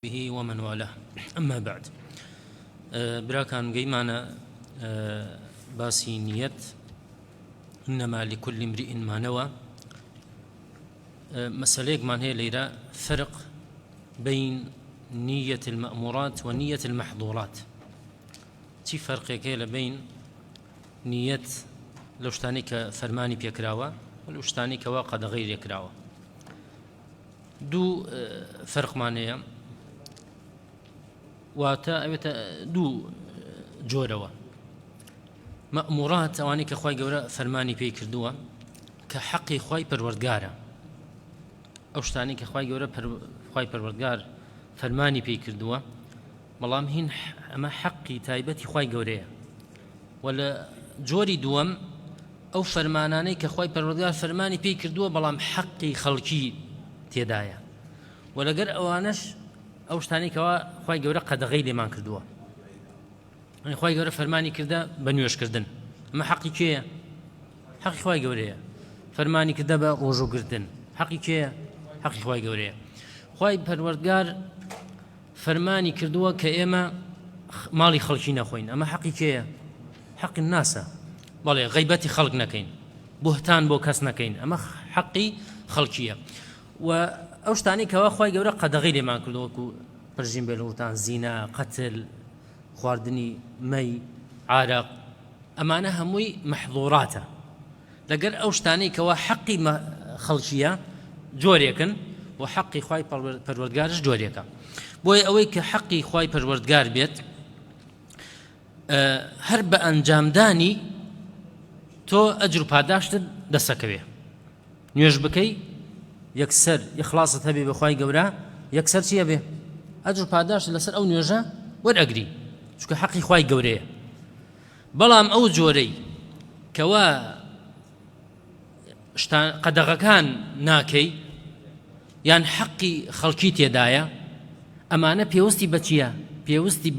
به ومن والاه. أما بعد، براكان قيمانا باسی نیەت إنما لكل امرئ ما نوى. مەسەلەیەکمان هەیە لەیرە فرق بين نية المأمورات ونية المحظورات. چی فەرقێک هەیە لە بین نیەت لەو شتانی کە فەرمانی پێکراوە و لەو شتانی کەوا قەدەغەی لێکراوە. دوو فەرقمان هەیە، واتە ئەوێتە دوو جۆرەوە. مەأمورات ئەوانەی کە خوای گەورە فەرمانی پێی کردووە کە حەقی خوای پەروەردگارە، ئەو شتانی کە خوای گەورە خوای پەروەردگار فەرمانی پێی کردووە، بەڵام هین ئەمە حەقی تایبەتی خوای گەورەیە. و لە جۆری دووەم ئەو فەرمانانەی کە خوای پەروەردگار فەرمانی پێی کردووە بەڵام حەقی خەڵکی تێدایە، و لەگەر ئەوانەش ئەو شتانی کەوا خوای گەورە قەدەغەی لێمان کردووە. خوای گەورە فەرمانی کردە بە نوێژکردن، ئەمە حەقی کێیە؟ حەقی خوای گەورەیە. فەرمانی کردە بە ڕۆژوگرتن، حەقی کێیە؟ حەقی خوای گەورەیە. خوای پەروەردگار فەرمانی کردووە کە ئێمە ماڵی خەڵکی نەخۆین، ئەمە حەقی کێیە؟ حەقی ناسە. بەڵێ غەیبەتی خەڵک نەکەین، بوهتان بۆ کەس نەکەین، ئەمە حەقی خەڵکیە. و ئەو شتانی کەوا خوای گەورە قەدەغەی لێمان کردووە، وەکو پرژین بێلوتان، زینا، قەتل، خواردنی مەی، عارەق، ئەمانە هەمووی مەحظوراتە. لەگەر ئەو شتانەی کەوا حەقی خەڵکیە جۆرێکن و حەقی خوای پەروەردگارش جۆرێکە. بۆیە ئەوەی کە حەقی خوای پەروەردگار بێت، هەر بە ئەنجامدانی تۆ ئەجر و پاداشتت دەسەکەوێ. نوێژ بکەی یەکسەر ئیخلاصت هەبێ بەخوای گەورە، یەکسەر چیە بێ؟ ئەجر و پاداشت لەسەر ئەو نوێژە وەرئەگری، چونکە حەقی خوای گەورەیە. بەڵام ئەو جۆرەی کەوا قەدەغەکان ناکەی یان حەقی خەڵکی تێدایە، ئەمانە پێویستی بە چییە؟ پێویستی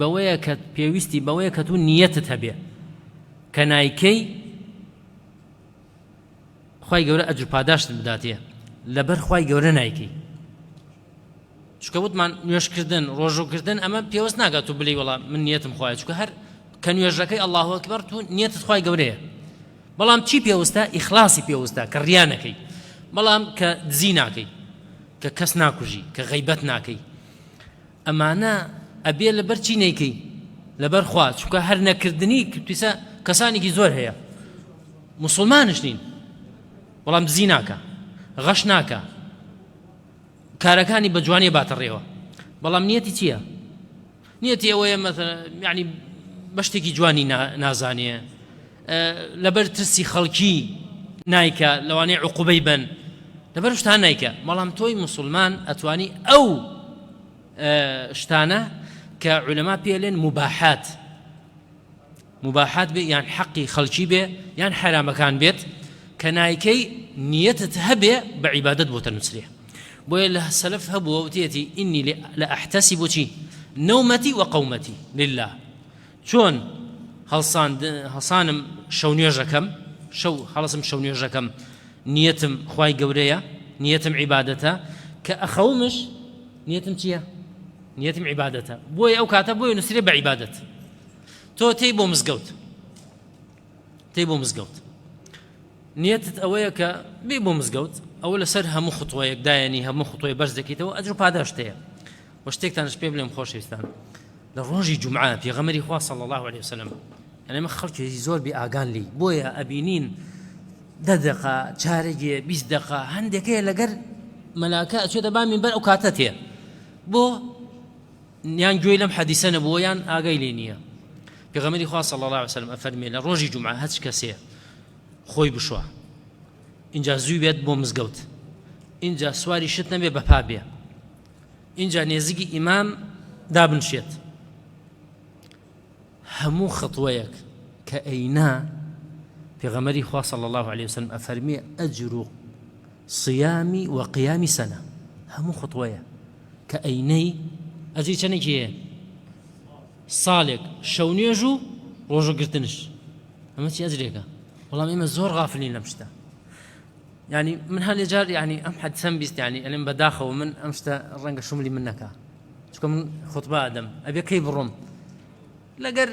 بەوەیە کە تو نیەتت هەبێ کە نایکەی خوای گەورە ئەجر و پاداشتت بداتێ، لەبەر خوای گەورە نایکەی. چونکە وتمان نوێژکردن، ڕۆژوکردن، ئەمە پێویست ناگات تو بڵێی وەڵام من نیەتم خوایە، چونکە هەر کە نوێژەکەی ئەڵڵاهو ئەکبەر تو نیەتت خوای گەورەیە. بەڵام چی پێویستە؟ ئیخلاسی پێویستە، کە ڕیا نەکەی، بەڵام کە دزی ناکەی، کە کەس ناکوژی، کە غەیبەت ناکەی. ئەمانە ئەبێ لەبەر چی نەیکەی؟ لەبەر خوا، چونکە هەر نەکردنی تویسە کەسانێکی زۆر هەیە موسڵمانش نین، بەڵام دزی ناکە، غەش ناکە، کارەکانی بە جوانی باتەڕێوە، بەڵام نیەتی چییە؟ نیەتی ئەوەیە مەثەڵەن یعنی بە شتێکی جوانی نازانێ، لەبەر ترسی خەڵکی نایکە، لەوانەیە عوقوبەی بن، لەبەر شتان نایکە. بەڵام تۆی موسڵمان ئەتوانی ئەو شتانە کە عولەما پێڵێن مباحات بێ، یان حەقی خەڵکی بێ، یان حرامەکان بێت، کە نایکەی نیەتت هەبێ بە عیبادەت بۆتە نووسرێ. بۆیە لە سەلەف هەبووە وتێتی ئینی لە ئەحتەسیب چی؟ نەومەتی وەقەومەتی لله. چۆن هەڵسانم شەو نوێژەکەم، هەڵسم شەو نوێژەکەم، نیەتم خوای گەورەیە، نیەتم عیبادەتە، کە ئەخەومش نیەتم چییە؟ نیەتم عیبادەتە. بۆیە ئەو کاتە بۆیە نووسرێ بە عیبادەت. تۆ تێی بۆ مزگەوت، نیەتت ئەوەیە کە بێ بۆ مزگەوت، ئەوە لەسەر هەموو خوتوەیەک دایەنی، هەموو خوتوەیە بەرز دەکەیتەوە، ئەجر و پاداشتەیە. وە شتێکتانش پێ بڵێم خۆشەویستان، لە ڕۆژی جومعە پێغەمبەری خوا صلی الله علیه وسلم، یعنی ئەمە خەڵکی زۆر بێ ئاگان لی، بۆیە ئەبینین 10 دقە، چارەگێ، 20 دقە، هەندێکەیە لەگەر مەلائکە ئەچێتە با مینبەر ئەو کاتە تێ، بۆ یان گوێی لەم حەدیسە نەبووە یان ئاگای لێ نییە. پێغەمبەری خوا صلی الله علیه وسلم ئەفەرمێ لە ڕۆژی جومعە هەچ کەسێ خۆی بشوە، اینجا زووی بێت بۆ مزگەوت، اینجا سواری شت نەبێ بەپا بێ، اینجا نێزیکی ئیمام دابنشێت، هەموو خەتوەیەک کە ئەینا پێغەمبەری خوا صلی الله علیه وسلم ئەفەرمێ ئەجر و صیامی و قیامی سەنە، هەموو خەتوەیە کە ئەینەی ئەجری چەندێکی هەیە؟ ساڵێک شەو نوێژ و ڕۆژوگرتنش، ئەمە چی ئەجرێکە؟ بەڵام ئێمە زۆر غافلین لەم شتە. يعني من هالجار يعني أم حد سنبيست يعني أنا بداخل ومن أمشت الرنج شملي منك چکە من خوتبە ئەدەم ئەبێ کەی بڕۆم لەگەر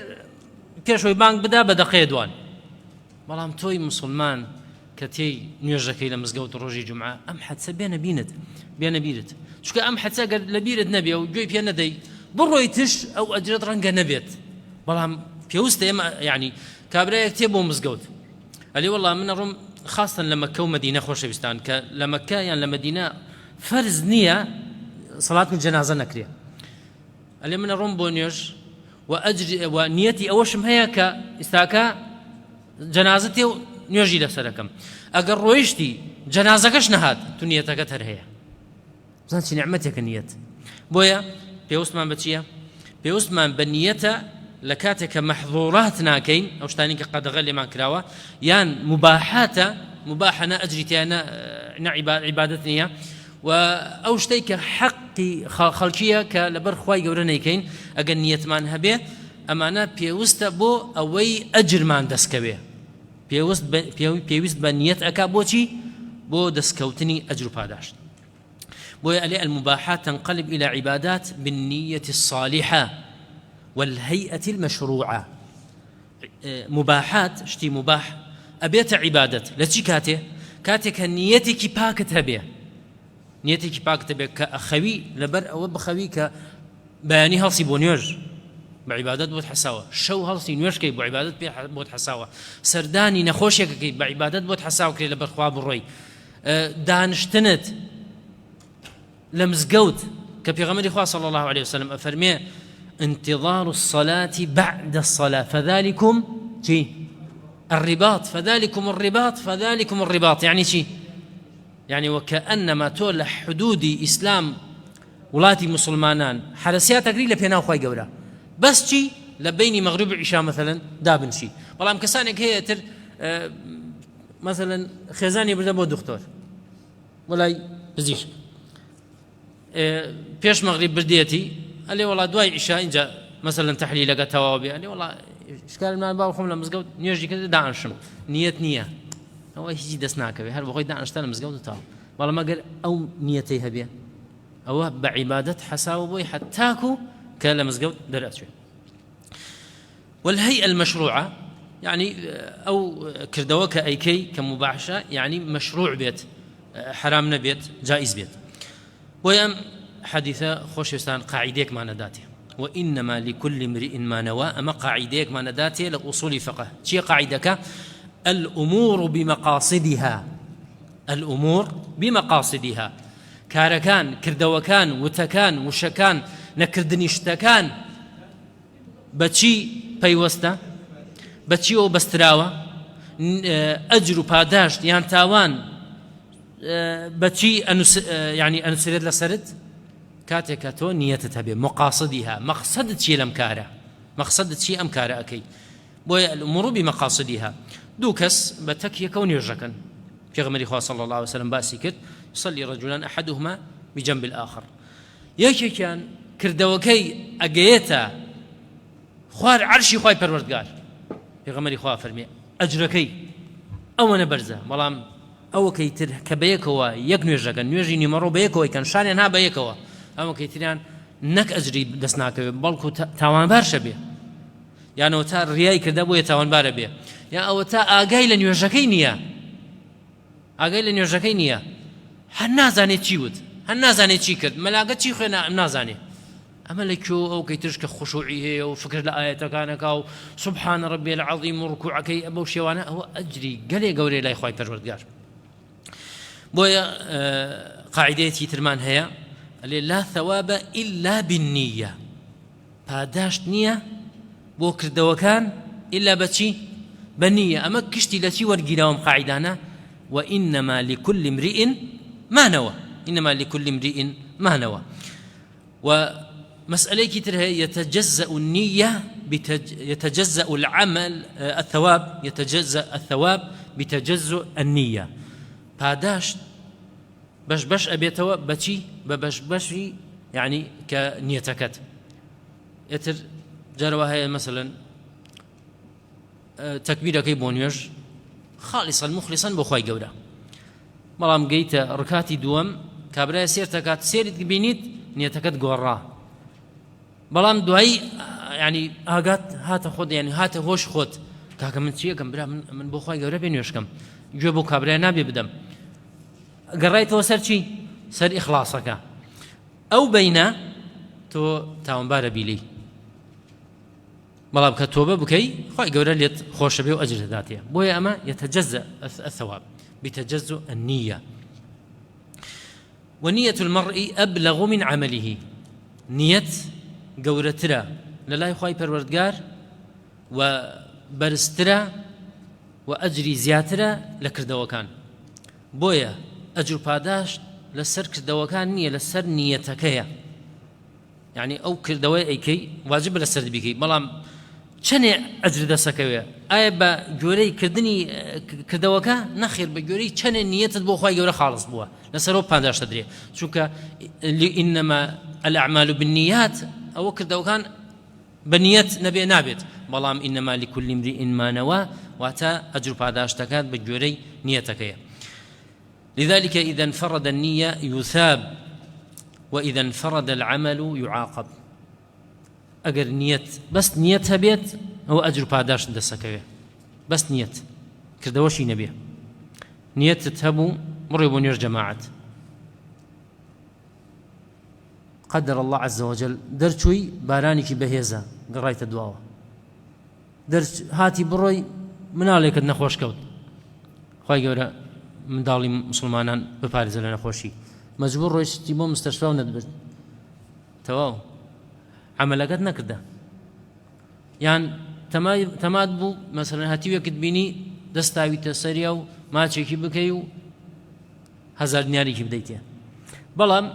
پێشەوەی بانگ بدا بە دەقەیە دوان بەڵام تۆی مسلمان کە تێی نوێژەکەی لە مزگەوت ڕۆژی جومعە ئەم حەدسە بێنە بینت چکە ئەم حەدسە گەر لە بیرت نەبێ و گوێی پێ نەدەی بڕۆی تش ئەو ئەجرت ڕەنگە نەبێت بەڵام پێویستە ئێمە یعنی کابرایەک تێ بۆ مزگەوت ئەلی وەڵڵا منە ڕۆم خاستن لە مەکە و مەدینە خۆشەویستان کە لە مەکە یان لە مەدینە فەرز نییە سەڵات جەنازە نەکرێ ئەلێ منە ڕۆم بۆ نوێژ و نیەتی ئەوەشم هەیە کە ئێستاکە جەنازە تێ و نوێژی لەسەرەکەم ئەگەر ڕۆیشتی جەنازەکەش نەهات تو نیەتەکەت هەر هەیە بزان چی نعمەتێکە نیەت بۆیە پێویستمان بە چییە پێویستمان بە نیەتە لە کاتێک کە مەحظوڕات ناکەین ئەو شتانی کە قەدەغە لێمان کراوە یان مباحاتە مباحە نە ئەجری تیانە نە عیبادەت نییە و ئەو شتەی کە حەقی خەڵکیە کە لەبەر خوای گەورە نەیکەین ئەگەر نیەتمان هەبێ ئەمانە پێویستە بۆ ئەوەی ئەجرمان دەستکەوێ پێویست بە نیەت ئەکا بۆچی بۆ دەستکەوتنی ئەجر و پاداشت بۆیە ئەلێ المباحات تنقلب إلى عبادات بالنية الصالحة والهيئة المشروعة مباحات شتي مباح أبيت عبادة لتي كاتك نيتك باكت هبيه نيتك باكت هبيه كأخوي لبر أو بخوي كبياني هالصي بونيوج بعبادات بوت حساوة شو هالصي نيوج كي بعبادات بوت حساوة سرداني نخوشيك كي بعبادات بوت حساوة كي لبر خواب الروي دانشتنت لمزقوت كبيغمري خواه صلى الله عليه وسلم أفرميه انتظار الصلاة بعد الصلاة فذلكم شي الرباط فذلكم الرباط يعني شي يعني وكأنما تولى حدود إسلام ولاتي مسلمانان حرسيات قليلة بيناو خواي قولا بس شي لبيني مغرب عشاء مثلا دابن شي والله مكسانك هي تر مثلا خزاني بردا بو دكتور ولا بزيش بيش مغرب برديتي قال لي والله دواي عشاء إنجا مثلا تحليل لقى توابي قال لي والله إشكال ما باو خملا مزقود نيجي كده دانشم نية هو يجي دسناك به هل بقول دانشتنا مزقود تاو والله ما قال أو نيتي هبيه أو بعبادة حساوبي حتاكو كلا مزقود دراسة والهيئة المشروعة يعني أو كردوك أي كي كمباحشة يعني مشروع بيت حرام نبيت جائز بيت ويم حديثة خوشستان قاعديك ما نداته وإنما لكل امرئ ما نوى أما قاعديك ما نداته لأصول فقه شي قاعدك الأمور بمقاصدها كاركان كردوكان وتكان وشكان نكردنيشتكان بچي بيوستا بچي او بستراوة أجر پاداشت يان تاوان بچي يعني أنسرد لسرد كاتك تو نيتها به مقاصدها مقصد شيء لمكاره مقصد شيء أمكاره أكيد بويا الأمور بمقاصدها دوكس بتك يكون يرجكن في غمر إخوة صلى الله عليه وسلم باسكت يصلي رجلان أحدهما بجنب الآخر يكي كان كردوكي أجيتا خوار عرشي خواي پروردگار في غمر إخوة فرمي أجركي أو نبرزة ملام أو كيتر كبيكوا يكنو يرجكن نيجي نمرو بيكوا كان شانها بيكوا أو كيتريان نك أجري دسناك بالكو تاوان بارشبه يعني وتا رياي كردا بو يتاوان بار بيه يعني او تا اگاي لنيوجكي نيه هل نازاني چی ود هل نازاني چی کرد ملاقه چی خو نازاني اما لكو او كيترش كخشوعي هي وفكر الايات كانك او سبحان ربي العظيم ركوعك ابو شوانا هو اجري قالي قوري لا اخوي پروردگار بويا قاعدتي ترمان هي لا ثواب الا بالنيه پاداشت نییە بۆ کردەوەکان إلا بچی بنية أما كشتي التي ورقناهم قاعدانا وإنما لكل امرئ ما نوى إنما لكل امرئ ما نوى ومسألة كتير يتجزأ النية يتجزأ العمل الثواب يتجزأ الثواب بتجزؤ النية باداش بش أبيتوا بشي بشي يعني كنيتكت يتر جروا هي مثلا تكبيرة كيبونيوش خالصا مخلصا بخواي جودا ملام جيت ركاتي دوم كابرا سيرتكات سيرت بينيت نيتكت جورا بەڵام دوایی ینی ئاگات هاتە خۆت ینی هاتە هۆش خۆت کاکە من چیەکەم برا من بۆ خۆی گەورە بێ نوێشکەم گوێ بۆ کابرای نابێ بدەم گەڕایتەوە سەر چی سەر ئیخلاسەکە ئەو بەینە تۆ تاوانبارە بیلی بەڵام کە تۆبە بکەی خۆی گەورە لێت خۆشە بێ و ئەجر دەداتێ بۆیە ئەمە يتجزأ الثواب بتجزؤ النية ونية المرء أبلغ من عمله نية گەورەترە لەلای خوای پەروەردگار و بەرزترە و ئەجری زیاترە لە کردەوەکان بۆیە ئەجر و پاداش لەسەر کردەوەکان نییە لەسەر نیەتەکەیە یعنی ئەو کردەوەی ئەیکەی واجبە لەسەر بیکەی بەڵام چەنێ ئەجر دەسەکەوێ ئایا بە گوێرەی کردنی کردەوەکە نەخێر بە گوێرەی چەنێ نیەتت بۆ خوای گەورە خاڵص بووە لەسەرەوە پاداش دەدرێ چونکە ئینەما الأعمال بالنيات ئەوە کردەوەکان بنيت نبي نابت بەڵام إنما لكل امرئ ما نوى واتە ئەجر و پاداشتەکات بە گوێرەی نیەتەکەیە لذلك إذا انفرد النية يثاب وإذا انفرد العمل يعاقب أجر نيت بس نيتها بيت هو أجر باداش دسكوي بس نيت كردوشي نبيه نيت تهبو مريبون ير جماعة قدر الله عز وجل درشوي باراني بهيزة قرايت دواوة درش هاتي بروي من عليك النخوش كوت خواهي قورا من دالي مسلمانان ببارز لنا خوشي مجبور رويش تيبو مستشفى وندبر تواو عملكات نكرده يعني تماد بو مثلا هاتيو كتبيني دستاوي تسريو ما تشيكي بكيو هزار ديناري كي بديتيه بلام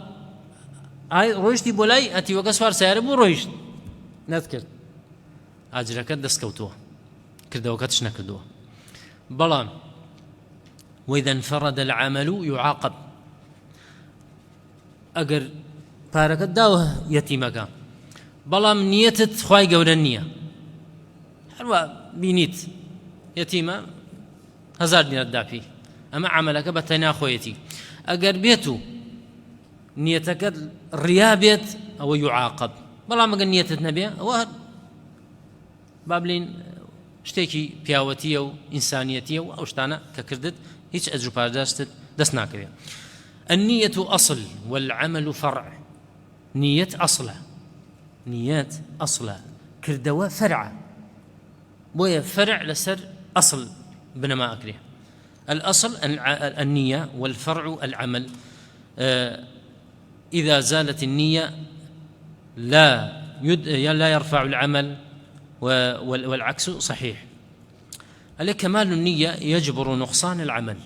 هاي رويشتي بولاي هاتيو كسوار سيارة بو رويشت نذكر اجركات دسكوتوه كردوكاتش نكردوه بلام وإذا انفرد العمل يعاقب أجر باركت داوه يتيمك بلام نيتت خواي قول النية حلوة بينيت يتيمة 1000 دينار دافي أما عملك بتنا خويتي أجر بيتو نيتك الريابيت أو يعاقب بلام أجر نيتت نبي أو بابلين شتێکی پیاوەتیە و ئینسانیەتیە و ئەو شتانە کە کردت هیچ ئەجر و پاداشتت دەست ناکەوێت النية أصل والعمل فرع نية أصلة كردوا فرع بويا فرع لسر أصل بنما أكره الأصل النية والفرع العمل إذا زالت النية لا يرفع العمل والعكس صحيح عليك كمال النية يجبر نقصان العمل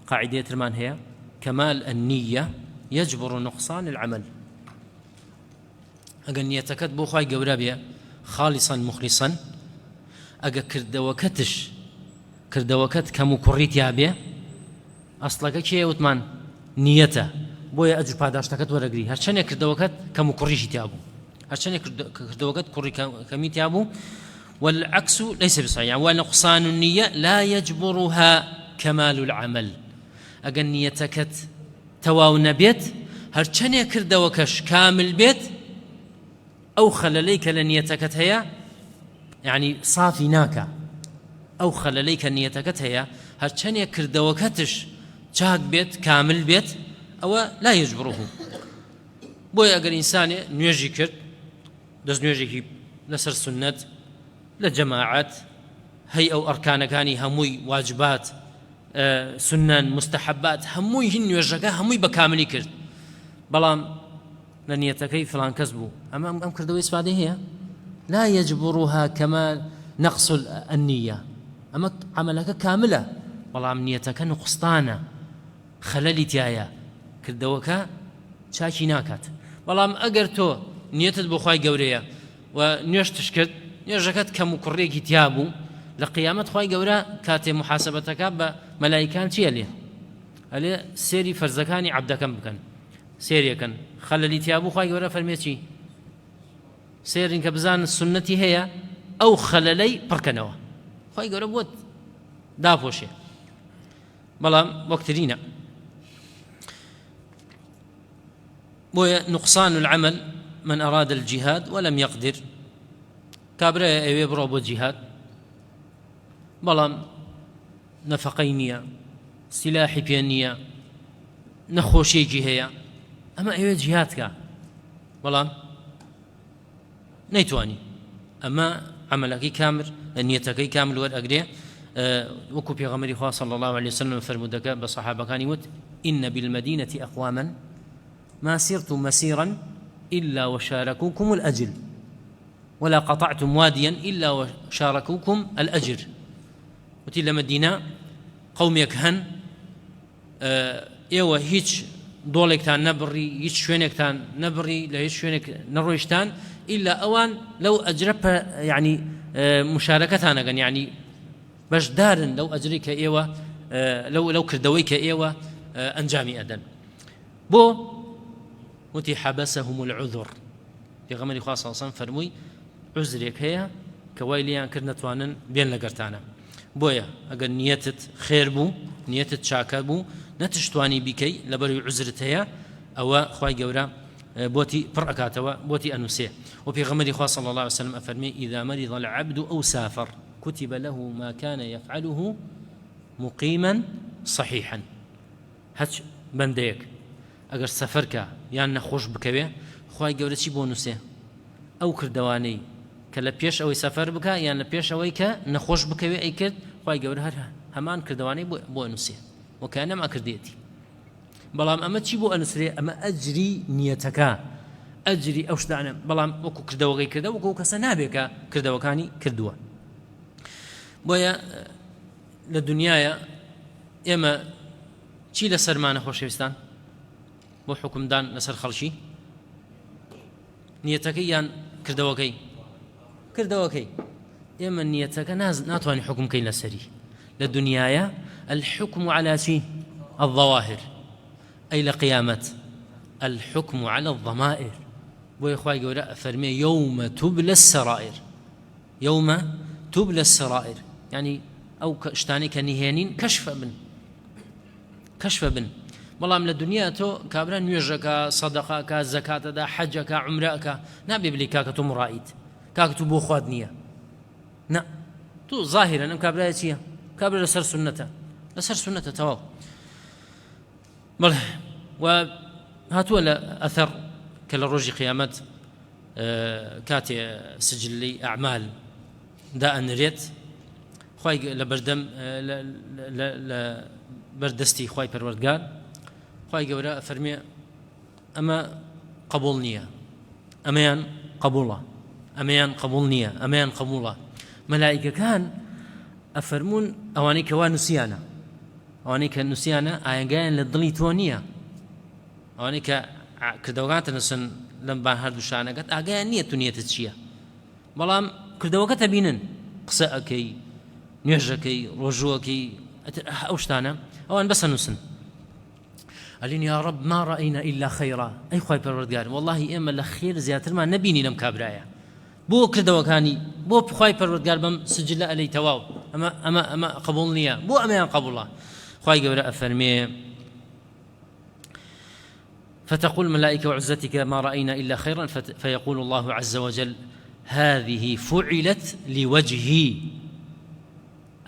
قاعدة رمان هي كمال النية يجبر نقصان العمل أجا نيتك بو خواي قورابيا خالصا مخلصا أجا كردوكت كمكريت يابيا أصلك كي وتمان نيته بويا أجر باداشتكت ورقري هرشان كردوكت كمكريش تيابو هرشان كردوكت كري كميت يابو والعكس ليس بصحيح ونقصان النية لا يجبرها كمال العمل أجا نيتك تواو بيت هرشان كردوكش كامل بيت أو خلليك لنيتك هي يعني صافي ناكا أو خلليك نيتك هي هرشان كردوكتش شاك بيت كامل بيت أو لا يجبره بوي أجر إنسان نيجي كرد دز نيجي لسر سنة لجماعات هي أو أركان كاني هموي واجبات سنن مستحبات هموي هن يوجهك هموي بكامل كرد بلام لنيتك فلان كسبه أما كردوي إسفاده هي لا يجبرها كما نقص النية أما عملك كاملة بلام نيتك نقصتانة خلالي تيايا كردوكا شاكي ناكات بلام أجر تو نيتت بخواي قوريا ونيش تشكت نيجكت كمكريكي تيابو لقيامة خواي قورا كاتي محاسبتك بملائكان تيالي علي سيري فرزكاني عبدكم بكن سيري كان خلالي تيابو خواي قورا فرميتي سيرين كبزان السنة هي أو خلالي بركنوا خواي قورا بود دافوشي بلام وقترينا بويا نقصان العمل من أراد الجهاد ولم يقدر كابرا أيوة برو جهاد بلام نفقي نية سلاحي بيانية نخوشي جهية أما أيوة جهادك بلام نيتواني أما عملك كامل نيتك كامل والأقرية وكو بيغمري خواه صلى الله عليه وسلم فرمودك بصحابة كان يموت إن بالمدينة أقواما ما سرتم مسيرا إلا وشاركوكم الأجر ولا قطعتم واديا إلا وشاركوكم الأجر وتلا مدينة قوم يكهن إيوه هيج دولكتان نبري هيج شوينكتان نبري لا هيج شوينك نرويشتان إلا أوان لو أجرب يعني مشاركتان يعني باش دارن لو أجريك إيوه لو كردويك إيوه أنجامي أدن بو وتي حبسهم العذر في غمر خاصة صلى الله عليه وسلم فرموي عذرك هي كويليان كرنتوانن بين لقرتانا بويا أجر نيتت خير بو نيتت شاكر بو نتشتواني بكي لبري عذرت هي أو خواي جورا بوتي بركاتوا بوتي أنوسيه وفي غمر خاصة صلى الله عليه وسلم أفرمي إذا مرض العبد أو سافر كتب له ما كان يفعله مقيما صحيحا هاتش بنديك ئەگەر سەفەرکە یان نەخۆش بکەوێ خوای گەورە چی بۆ نووسێ ئەو کردەوانەی کە لە پێش ئەوەی سەفەر بکە یان لە پێش ئەوەی کە نەخۆش بکەوێ ئەی کرد خوای گەورە هەر هەمان کردەوانەی بۆ نووسێ وەکانەم ئەکردێتی بەڵام ئەمە چی بۆ ئەنووسرێ ئەمە ئەجری نیەتەکە ئەجری ئەو شتانە بەڵام وەکو کردەوەکەی کردە وەکو کەسە نابێکە کردەوەکانی کردووە بۆیە لە دنیاە ئێمە چی لە سەرمانە خۆشەویستان بۆ حکومدان لەسەر خەڵکی نیەتەکەی یان کردەوەکەی ئێمە نیەتەکە ناتوانین حکم بکەین لەسەری لە دنیاە الحكم على شيء الظواهر أي لقيامة الحكم على الضمائر ويخواي قولا فرمي يوم تبلى السرائر يعني أو اشتاني كنهينين كشف بن بەڵام لە دنیا تۆ کابرا نوێژەکە سەدەقەکە زەکاتەدا حەجەکە عومرەکە نابێ بڵێ کاکە تۆ مڕائیت کاکە تو بۆ خواد نییە نە تو ظاهرەن ئەم کابرایە چییە کابرا لەسەر سونەتە تەواو بەڵێ و هاتووە لە ئەثەر کە لە ڕۆژی قیامەت کاتێ سجلی ئەعمال دائەنرێت خوای لە بەردەم لە بەردەستی خوای پەروەردگار خوای گەورە فەرمێ ئەمە قبول نییە ئەمەیان قبوڵە ئەمەیان قبول نییە ئەمەیان قبوڵە مەلائیکەکان ئەفەرمون ئەوانەی کەوا نووسیانە ئەوانەی کە نووسیانە ئاەنگایان لە دڵی تۆ نییە ئەوانەی کە کردەوەکانتە نووسن لەم با هەردووشانەکەت ئاگایان نییە تو نیەتت چییە بەڵام کردەوەکەتە بینن قسە ئەەکەی نوێژەکەی ڕۆژووەکەی ئەو شتانە ئەوان بەسە نووسن ئەلین یا ڕەب ما رأينا إلا خيرا ئەی خوای پەروەردگار والله ئێمە لە خێر زیاترمان نەبینی لەم کابرایە بۆ کردەوەکانی بۆ خوای پەروەردگار بەم سجلە ئەلەی تەواو ئەمە قبول نییە بۆ ئەمەیان قبوڵە خوای گەورە ئەفەرمێ فتقول الملائكة وعزتك ما رأينا إلا خيرا فيقول الله عز وجل هذه فعلت لوجهي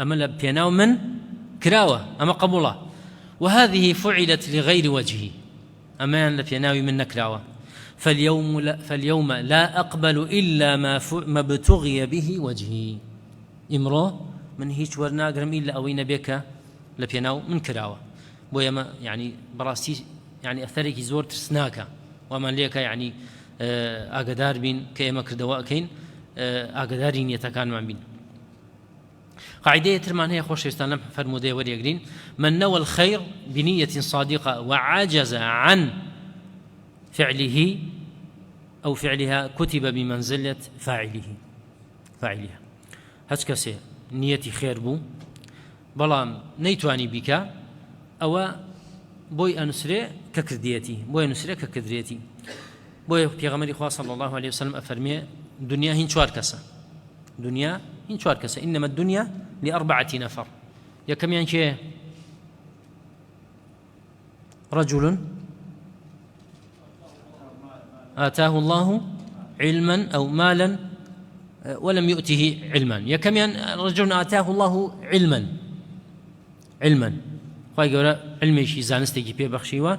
أما لبيناو من كراوة أما قبوله وهذه فعلت لغير وجهي أما لبيناو من كراوة فاليوم لا أقبل إلا ما ابتغي به وجهي إمرو من هيك ورناقرم إلا أوين بك لبيناو من كراوة بويما يعني براسي يعني أثرك زور ترسناك ومن ليك يعني أقدار بين كيما كردواء كين أقدارين يتكان من بين قاعدة ترمان هي خوش يستلم فرمودي وريقرين من نوى الخير بنية صادقة وعجز عن فعله أو فعلها كتب بمنزلة فاعلها هسكسي نيتي خير بو بلام نيتواني بك أو بوي أنسري ككرديتي بوي پیغمبر خدا صلى الله عليه وسلم أفرمي دنيا هين چوار كسا إنما الدنيا ل4 نفر يا كم يعني رجل آتاه الله علما أو مالا ولم يؤته علما. يكميان رجل آتاه الله علما خواهي قورا علميشي زانستيكي بي بخشيوه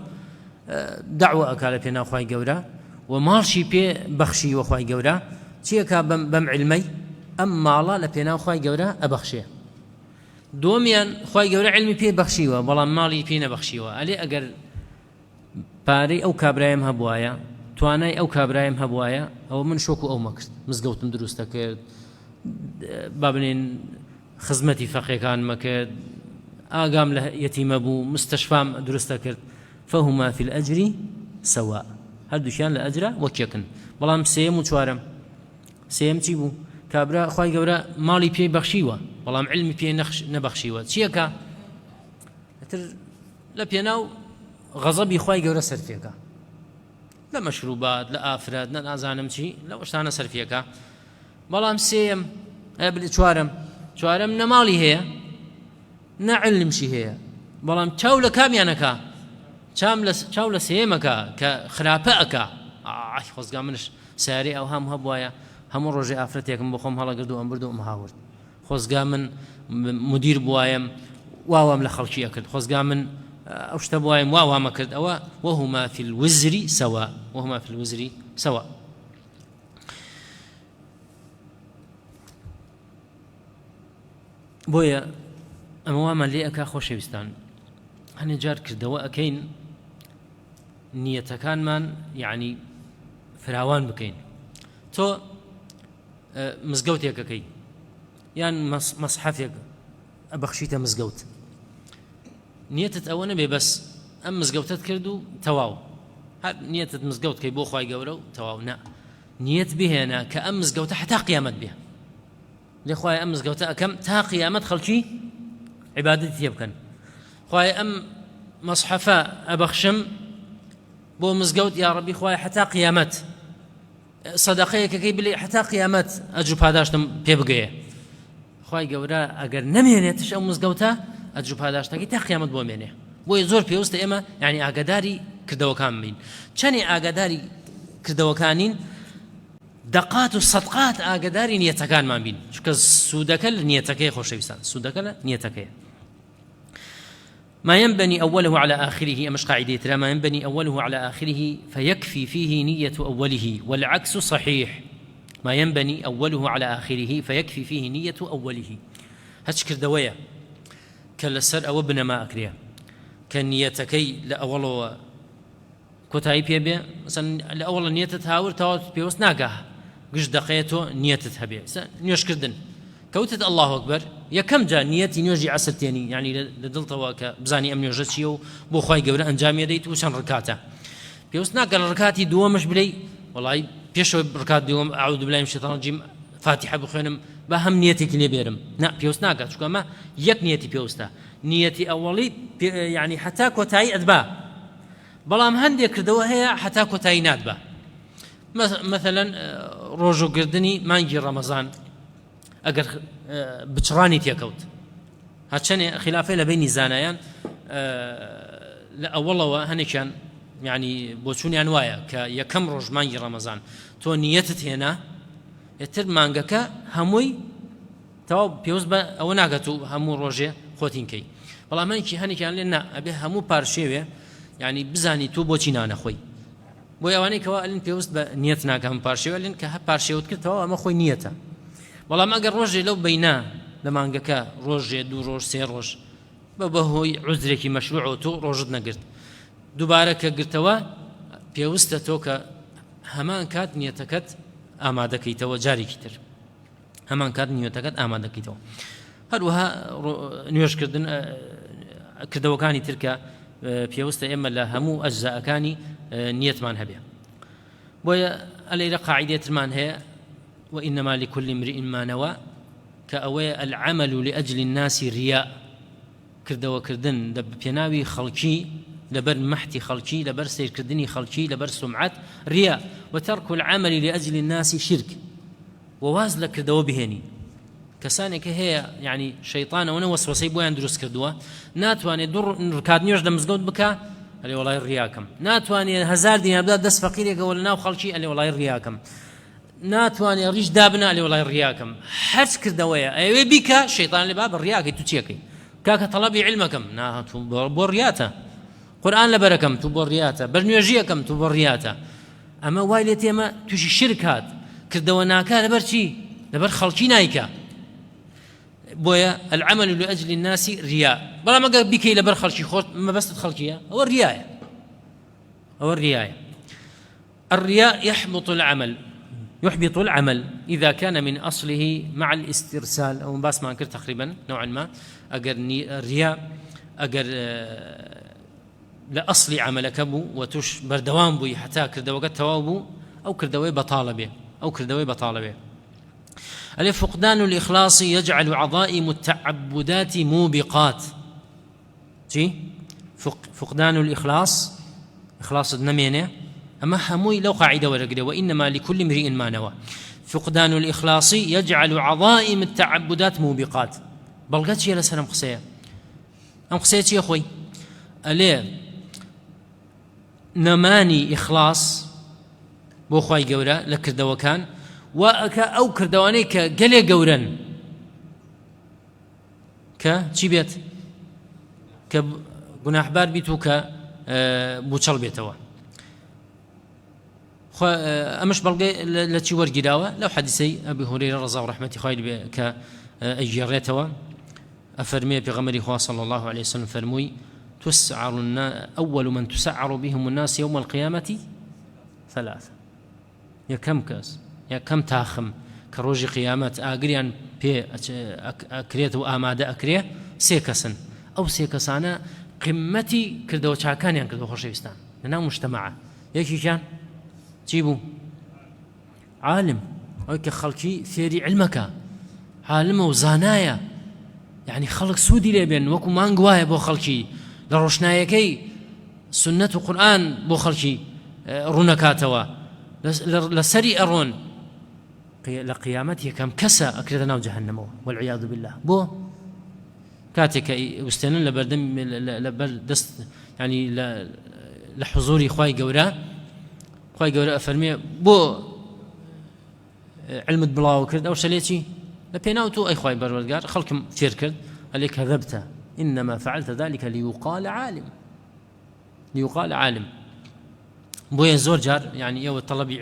دعوة أكالة بينا خواهي قورا ومارشي بي بخشيوه خواهي قورا چیەکە بەم علمەی ئەم ماڵە لە پێناو خوای گەورە ئەبەخشێ. دووەمیان خوای گەورە علمی پێ بەخشیوە بەڵام ماڵی پێ نەبەخشیوە. ئەلێ ئەگەر پارەی ئەو کابرایم هەبوایە، توانای ئەو کابرایم هەبوایە، ئەوە من شۆک و ئەو مەکرد، مزگەوتم دروستە کرد، با بنێن خزمەتی فەقیەکان مەکرد، ئاگام لە یەتیمە بوو، مستەشفام دروستە کرد. فەهما فی الئەجری سەوا، هەردووشیان لە ئەجرە وەکیەکن. بەڵام سێم و چوارەم، سێم چی بوو؟ کابرا خوای گەورە ماڵی پێی بەخشیوە بەڵام علمی پێ نەبەخشیوە. چیەکە؟ ئەتر لە پێناو غەزەبی خوای گەورە سەرفێکە، لە مەشروبات، لە ئافرەت، نە نازانم چی، لەو شتانە سەرفێکە. بەڵام سێم چوارەم نە ماڵی هەیە نە علمشی هەیە، بەڵام چاو لە کامیانەکە، چاو لە سێمەکە کە خراپە ئەکا. خۆزگا منش سیارەی ئەو هەم هەبوایە، هەموو ڕۆژێ ئافرەتێکم بۆ خۆم هەڵەگرد و ئەم برد و ئەم هاورد. خۆزگا من مدیر بوایم واوام لە خەڵکی ئەکرد، خۆزگا من ئەو شتە بوایم واوامە کرد. ئەوە وهما في الوزر سواء، وهما في الوزر سواء. بۆیە ئەمە وامان لێ ئەکا خۆشەویستان، هەنێ جار کردەوە ئەکەین نیەتەکانمان یعنی فراوان بکەین. تۆ مزگەوتێکەکەی یان مەسحەفێک ئەبەخشیتە مزگەوت، نیەتت ئەوە نەبێ بەس ئەم مزگەوتت کرد و تەواو، هەر نیەتت مزگەوتکەی بۆ خوای گەورە و تەواو. نە، نیەت بهێنە کە ئەم مزگەوتە حتا قیامەت بێ، لێ خوای ئەم مزگەوتە ئەەکەم تا قیامەت خەڵکی عیبادەتی تێ بکەن. خوای ئەم مەسحەفە ئەبەخشم بۆ مزگەوت، یا ڕەبی خوای حتا قیامەت سەدەقەیەکەکەی بڵێ حتا قیامەت ئەجر و پاداشتم پێ بگەیە. خوای گەورە ئەگەر نەمێنێتش ئەو مزگەوتە ئەجر و پاداشتەکەی تا قیامەت بۆ مێنێ. بۆیە زۆر پێویستە ئێمە یعنی ئاگاداری کردەوەکان بین. چەندێ ئاگاداری کردەوەکانین، دەقات و سەدقات ئاگاداری نیەتەکانمان بین، چونکە سوودەکە لە نیەتەکەی خۆشەویستان، سوودەکە لە نیەتەکەیە. ما ينبني أوله على آخره، أمش قاعدة ترى ما ينبني أوله على آخره فيكفي فيه نية أوله، والعكس صحيح. ما ينبني أوله على آخره فيكفي فيه نية أوله. هتشكر دوية كالسر أو ابن ما أكريه كنيتكي لأوله كتاي بيبي مثلا لأول نية تهاور تاوت بيوس ناقه قش دقيته نية تهبي نيوش كردن كوتت الله أكبر يا كم جا نيتي نيوجي عسرتيني يعني لدلت واك بزاني أمني وجدشيو بو خواي قبل أنجام يديت وشان ركعته بيوس ناقه ركعتي دوم مش بلي والله بيشو ركعت دوم أعوذ بالله من الشيطان الرجيم فاتحة بخينم بهم نيتي كلي بيرم نا بيوس ناقه شو كما يك نيتي بيوستا نيتي أولي يعني حتى كوتاي أدبا بلام هندي كردوا هي حتى كوتاي نادبا مثلا روجو قردني مانجي رمضان أجر بتشراني تيكوت هاتشني خلافه لبين زانيان لا والله هني كان يعني بوشوني أنواع كيكم روج مانجي رمضان تو نيتت هنا يتر مانجك هموي تو بيوزبا أو ناقتو همو روجي خوتين كي والله مانجي هني كان لنا أبي همو بارشيوه يعني بزاني تو بوشينا أنا خوي بويواني كوا لين بيوزب نيتنا كهم بارشيوه لين كه بارشيوت كتوا أما خوي نيته والله ما أجر روجي لو بينا لما أنجك روجي دو روج سير روج ببهوي عذرك مشروع تو روجدنا قرت دوباره كقرتوا بيوستتو همان كاد نيتكت آمادكي تو جاري كتر همان كاد نيتكت آمادكي تو هروها نيوش كردن كردوكاني تركا بيوست إما لهمو أجزاء كاني نيت مان هبيا بويا على قاعدة مان هي وإنما لكل امرئ ما نوى كأوي العمل لأجل الناس رياء كردوا كردن دب بيناوي خلقي لبر محتي خلقي لبر سير كردني خلقي لبر سمعت رياء وترك العمل لأجل الناس شرك ووازل كردوا بهني كسانك هي يعني شيطان وانا وسوسي بو يندرس كردوا ناتواني دور ركاد نيوش دمزغود بكا ئەلێ وەڵای ڕیاکەم، ناتوانێت 1000 دینار بدات دەست فەقیرێکەوە لە ناو خەڵکی ئەلێ وەڵای ڕیاکەم، ناتوانێت ڕیش دابنا ئەلێ وەڵای ڕیاکەم. هەرچ کردەوەیە ئەوێ بیکە شەیطان لێ با بە ڕیاکەی تو چیەکەی کاکە تەڵەبی عیلمەکەم نا تو بۆ ڕیاتە، قورئان لەبەرەکەم تو بۆ ڕیاتە، بەرنوێژیەکەم تو بۆ ڕیاتە. ئەمە وای لێت ئێمە تووشی شرک هات کردەوە ناکا لەبەر چی؟ لەبەر خەڵکی نایکە. بۆیە العمل لأجل الناس ریاء، بەڵام ئەگەر بیکەی لەبەر خەڵکی خۆت مەبەستت خەڵکیە ئەوە ریایە، ئەوە ریایە. الرياء يحبط العمل إذا كان من أصله مع الاسترسال، أو باس ما أنكر تقريبا نوعا ما. أجر الرياء أجر لأصل عملك بو وتش بردوام بو حتى كردوقت توابو أو كردوي بطالبه فقدان الإخلاص يجعل عظائم التعبدات موبقات. فقدان الإخلاص إخلاص النمينة أما هموي لو قاعدة ورقدة وإنما لكل امرئ ما نوى. فقدان الإخلاص يجعل عظائم التعبدات موبقات. بلغت يا لسلام قصية أم قصية يا أخوي أليه نماني إخلاص بۆ خوای گەورە لە کردەوەکان وەکە ئەو کردەوانەی کە گەلێ گەورەن کە چی بێت کە گوناحبار بیت و کە بوچەڵ بێتەوە. ئەمەش بەڵگەی لە چی وەرگیراوە لەو حەدیثەی ئەبی هورەیرە ڕەزا و ڕەحمەتی خوای لێ کە ئەیگێڕێتەوە ئەفەرمێ پێغەمبەری خوا صلی الله عليه وسلم فەرمووی أول من تسعر بهم الناس يوم القيامة ثلاثة. يا كم تاخم كروجي قيامات آقريان بي أكريت وآمادة أكريه سيكسن أو سيكسانا قمتي كردو شاكان يعني كردو خرشيستان لنا مجتمعة يكي كان تجيبو عالم أو كخلقي ثيري علمك عالم وزانايا يعني خلق سودي لبين وكو مانقوايا بو خلقي لروشنايكي سنة وقرآن بو خلقي رونكاتوا لسري أرون لقيامته كم كسا أكرد ناو جهنم والعياذ بالله بو كاتك استنن لبردم لبردست يعني لحضوري خواي قورا أفرمي بو علم بلاو كرد أو شليتي لبيناوتو أي خواي برودقار خلكم فير كرد عليك كذبت إنما فعلت ذلك ليقال عالم بويا زور جار يعني يو طالبي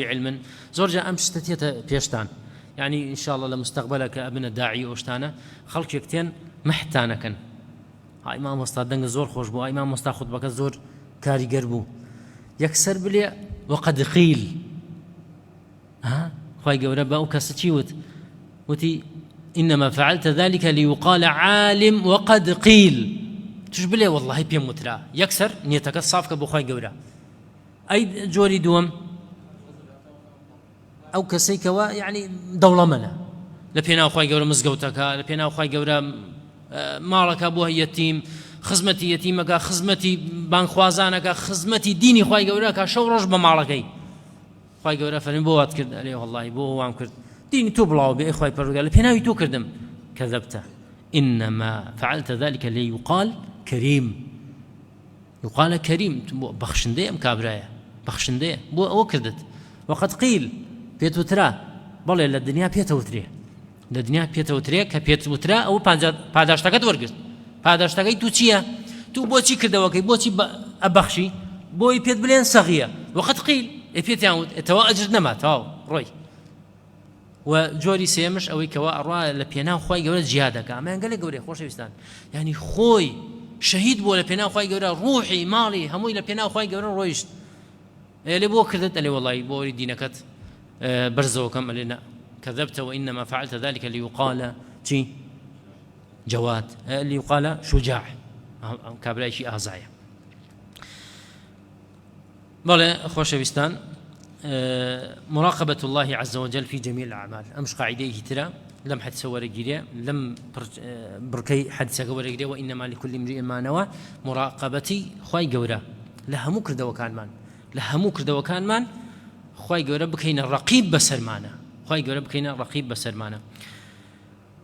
علما زور جار أمس تتيتا بيشتان يعني إن شاء الله لمستقبلك ابن الداعي وشتانا خلق يكتين محتانا كان هاي ما مستاد دنگ زور خوش بو هاي ما مستاد خطبك زور كاري قربو يكسر بلي وقد قيل خواهي قورا باو كاستي وتي إنما فعلت ذلك ليقال عالم وقد قيل تشبلي والله بيم مترا يكسر نيتك الصافك بو خواهي قورا أي جوري دوم أو كسيكوا يعني دولة منا لبينا خواهي قورا مزقوتك لبينا خواهي قورا مالك أبوها يتيم خزمتي يتيمك خزمتي بانخوازانك خزمتي ديني خواهي قورا شو رجب مالكي خواهي قورا فلن بوات كرد عليه والله بو وام كرد ديني تو بلاو بإخوة برقال بيناوي تو كردم كذبت إنما فعلت ذلك ليقال كريم يقال كريم بخشندية أم كابرايا بخشندية بو أو كردت وقد قيل بيتو ترى بالله للدنيا بيتو تري للدنيا بيتو تري كبيتو ترى أو پاداشتاكت ورقت پاداشتاكي تو چيا تو بو چي كرده وكي بو چي أبخشي بو يبيت بلين صغية وقد قيل يبيت يعود اتوا أجر نما تواو روي وجوري سيمش أو كوا أروا لبينا خوي جورا جهادك أما قال جوري خوش بستان يعني خوي شهيد بولا بينا خوي جورا روحي مالي هموي لبينا خوي جورا رويشت اللي بو كذبت اللي والله بو دينكت برزوكم لنا كذبت وإنما فعلت ذلك ليقال شي جواد اللي يقال شجاع كابلاي شيء أزايا بلا خوش بستان مراقبة الله عز وجل في جميع الأعمال أمش قاعدة ترى لم حد سوى رجليه لم بركي حد سوى رجليه وإنما لكل امرئ ما نوى مراقبتي خواي جورا لها مكرد وكان مان خواي جورا بكينا الرقيب بسرمانة خواي جورا بكينا الرقيب بسرمانة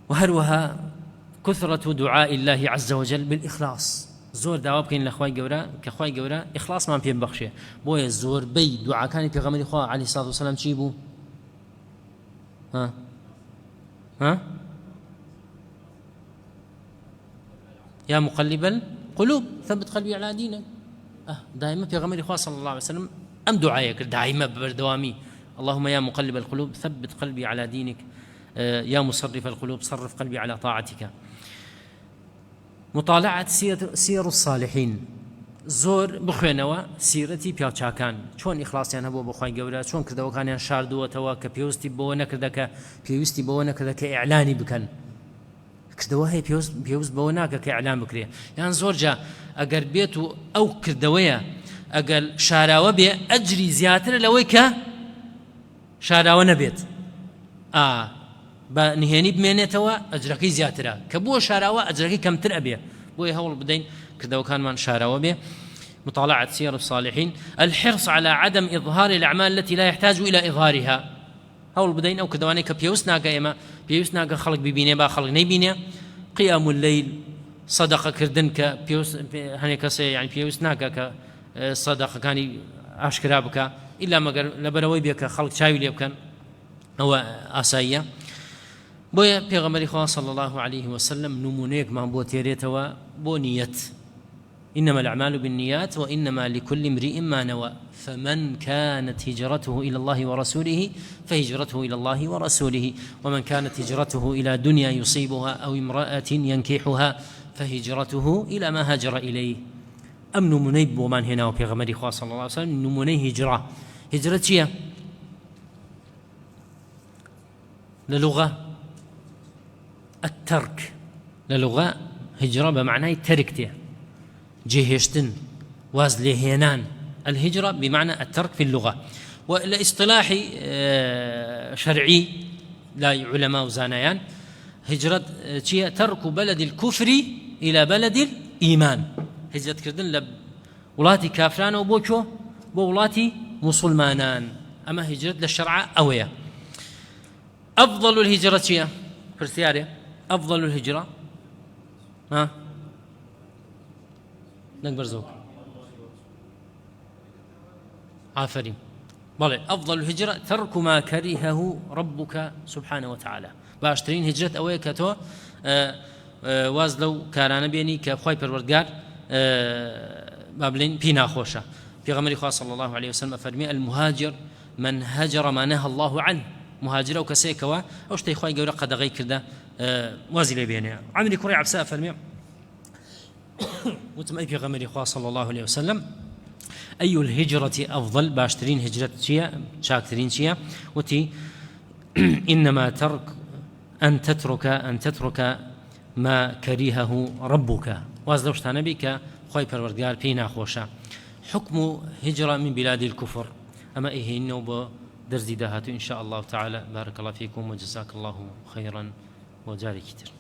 وهروها كثرة دعاء الله عز وجل بالإخلاص زۆر داوا بکەین لە خوای گەورە کە خوای گەورە ئیخلاسمان پێ ببەخشێ. بۆیە زۆربەی دوعاکانی پێغەمبەری خوا عەلەیهی سەڵاتو وەسەلام چی بوو؟ يا مقلب القلوب ثبت قلبي على دينك. دائما پێغەمبەری خوا صلى الله عليه وسلم ئەم دوعایە کرد دائما ببەردەوامی اللهم يا مقلب القلوب ثبت قلبي على دينك يا مصرف القلوب صرف قلبي على طاعتك. مطالعة سير الصالحين زۆر بخوێنەوە سیرەتی پیاوچاکان چۆن ئیخلاسیان هەبووە بۆ خوای گەورە چۆن کردەوەکانیان شاردووەتەوە کە پێویستی بەوە نەکردە کە ئیعلانی بکەن کردەوە هەیە پێویست بەوە ناکە کە ئیعلان بکرێ یان زۆر جا ئەگەر بێت و ئەو کردەوەیە ئەگەر شاراوە بێ ئەجری زیاترە لەوەی کە شاراوە نەبێت بە نهێنی بمێنێتەوە ئەجرەکەی زیاترە کە بووە شاراوە ئەجرەکەی کەمتر ئەبێ بۆیە هەوڵ بدەین كردوكان شاراوە بێ. مطالعة سير الصالحين. الحرص على عدم إظهار الأعمال التي لا يحتاج إلى إظهارها. هەوڵ بدەین ئەو کردوانەی کە پێویست ناکە ئێمە پێویست ناکە خەڵک ببینێ با خەڵک نەیبینێ قیام الليل سەدەقەکردن کە هەنێک کەسێ یعنی پێویست ناکە کە سەدەقەکانی ئاشکرا بکە ئیلا مەگەر لەبەرەوەی بێ کە خەڵک چاوی لێ بکەن ئەوە ئاساییە. بۆیە پێغەمبەری خوا صلی الله عليه وسلم نمونەیەکمان بۆ تێرێتەوە بۆ نیەت إنما الأعمال بالنيات وإنما لكل امرئ ما نوى فمن كانت هجرته إلى الله ورسوله فهجرته إلى الله ورسوله ومن كانت هجرته إلى دنيا يصيبها أو امرأة ينكحها فهجرته إلى ما هاجر إليه. أم نمونيب ومن هنا وبيغمري خاص صلى الله عليه وسلم نموني هجرة شيء للغة الترك للغة هجرة بمعنى تركته جهشتن واز لهينان. الهجرة بمعنى الترك في اللغة. والاصطلاح شرعي لا علماء زانيان هجرة ترك بلد الكفر إلى بلد الإيمان. هجرة كردن لولاتي كافران وبوكو بولاتي مسلمانان. أما هجرة للشرع أوية. أفضل الهجرة فرسياري أفضل الهجرة نكبر زوج عافرين بلى أفضل الهجرة ترك ما كرهه ربك سبحانه وتعالى. باشترين هجرة أويك تو واز لو كاران بيني كخوي پروردگار بابلين بينا خوشة. في غمر خاص صلى الله عليه وسلم فرمي المهاجر من هجر ما نهى الله عنه. مهاجر وكسيكوا أوش تيخوي جورا قد غير كذا وازي بيني عمري كوري عبساء فرمي وتم أي في غمر خاص صلى الله عليه وسلم أي الهجرة أفضل باشترين هجرة شيا شاكترين شيا وتي إنما ترك أن تترك ما كرهه ربك وازلوشت نبيك خوي پروردگار بينا خوشا. حكم هجرة من بلاد الكفر أما إيه إنه درزي دهاتو إن شاء الله تعالى. بارك الله فيكم وجزاك الله خيرا وجاري كتير.